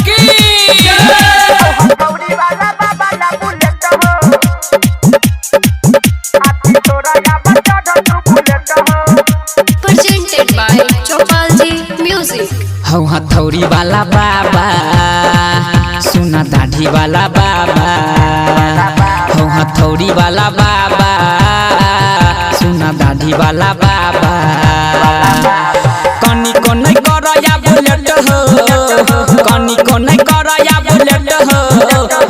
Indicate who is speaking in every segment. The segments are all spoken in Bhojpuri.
Speaker 1: की
Speaker 2: presented by Chopalji Music।
Speaker 3: हौ हथौड़ी वाला बाबा सुना दाढ़ी वाला बाबा हौ हथौड़ी वाला बाबा सुना दाढ़ी वाला बाबा कनी को नहीं करया बुलेट हो कनी को नहीं करया बुलेट हो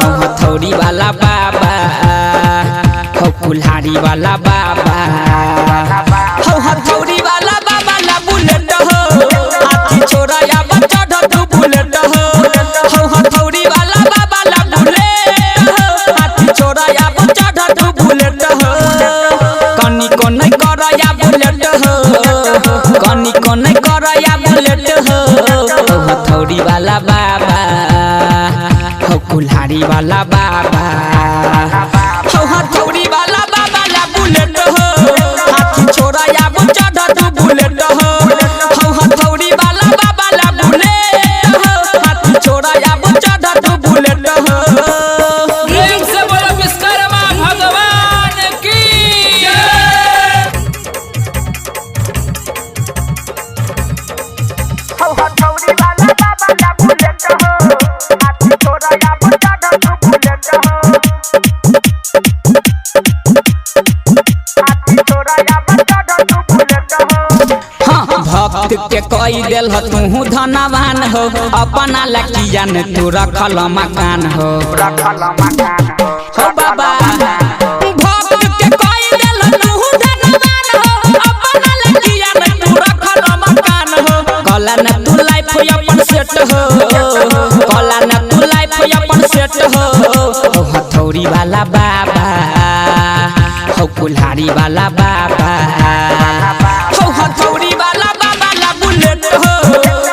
Speaker 3: हौ हथौड़ी वाला बाबा हौ कुल्हाड़ी वाला बाबा हौ हथौड़ी वाला बाबा ला बुलेट हो हाथी छोरा या बच्चा ढू बुलेट हो हौ हथौड़ी वाला बाबा ला बुलेट हो हाथी छोरा या बच्चा ढू बुलेट हो कनी को नहीं करया बुलेट हो कनी को नहीं करया बुलेट हो हौ हथौड़ी वाला बाबा हौ कुल्हाड़ी वाला बाबा हौ हथौड़ी वाला बाबा ला बुलेट हो हाथी छोरा या बच्चा ढू बुलेट हो हौ हथौड़ी वाला बाबा ला बुलेट हो हाथी छोरा या बच्चा ढू बुलेट हो
Speaker 1: प्रेम से बोलो विश्वकर्मा भगवान की
Speaker 3: भक्त के कई दिल तू धनवान हो अपना लकिया ने तू रखल मकान हो हो बाबा भक्त के कई दिल तू धनवान हो अपना लकिया ने तू रखल मकान हो कला न तू लाइफ अपन सेट हो कला न तू लाइफ अपन सेट हो हो हथौड़ी वाला बाबा हो कुल्हाड़ी वाला बाबा हो हथौड़ी वाला बाबा ला बुलेट हो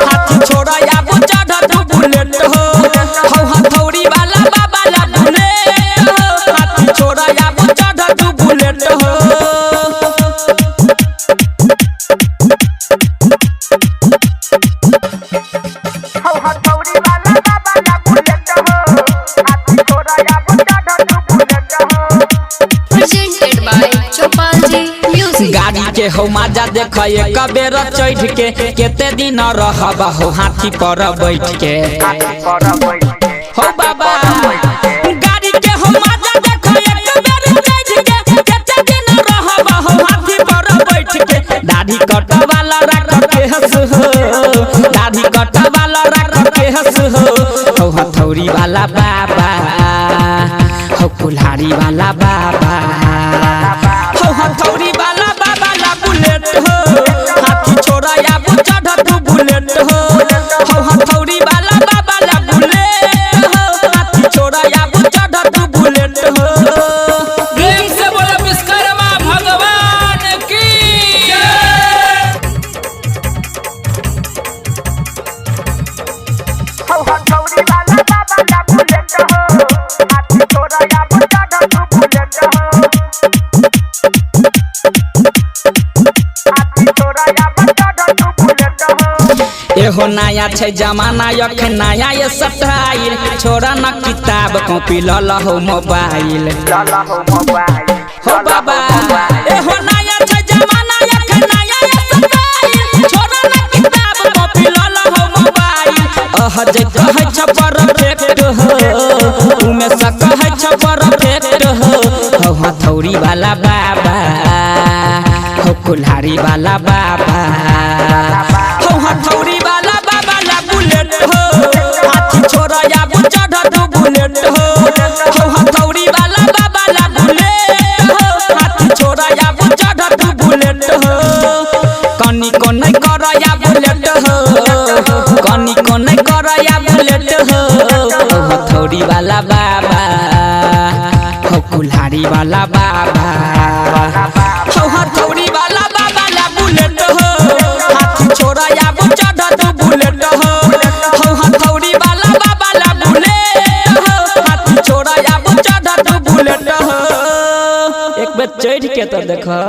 Speaker 3: हाथी छोरा या बच्चा ढू बुलेट हो हो हथौड़ी वाला बाबा ला बुलेट हो हाथी छोरा या बच्चा ढू बुलेट हो
Speaker 2: Presented by Chopalji Music।
Speaker 3: गाड़ी के हो माजा देख एक बेर चढ़ के केते दिन रहब हो हाथी पर बैठ के हो बाबा गाड़ी के हो माजा देख एक बेर चढ़ के केते दिन रहब हो हाथी पर बैठ के दाढ़ी कटवाला रख के हंस हो दाढ़ी कटवाला रख के हंस हो हथौड़ी वाला बाबा हो कुल्हाड़ी वाला बाबा हो हथौड़ी वाला बाबा ला बुलेट हो हाथी छोरा या बच्चा ढू बुलेट हो हो हथौड़ी वाला बाबा ला बुलेट हो हाथी छोरा या बच्चा ढू बुलेट हो
Speaker 1: प्रेम से बोलो विश्वकर्मा भगवान की
Speaker 3: एहो नया छै जमाना अखन नया ये स्टाइल छोरा न किताब कॉपी लल हो मोबाइल हो बाबा एहो नया छै जमाना अखन नया ये स्टाइल छोरा न किताब कॉपी लल हो मोबाइल अह जे कहै छ परफेक्ट हो उमे से कहै छ परफेक्ट हो हथौड़ी वाला बाबा हो कुल्हाड़ी वाला बाबा हो हथौड़ी वाला बाबा ला बुलेट हो हाथी छोरा या बच्चा ढू बुलेट हो हो हथौड़ी वाला बाबा ला बुलेट हो हाथी छोरा या बच्चा ढू बुलेट हो कनी को नहीं करया बुलेट हो कनी को नहीं करया बुलेट हो हो हथौड़ी वाला बाबा हो कुल्हाड़ी वाला बाबा हो हथौड़ी वाला बाबा ला बुलेट हो हाथी छोरा या बच्चा ढू बुलेट हो हो हथौड़ी वाला बाबा ला बुलेट हो हाथी छोरा या बच्चा ढू बुलेट हो एक बेर चढ़ के तो देखो।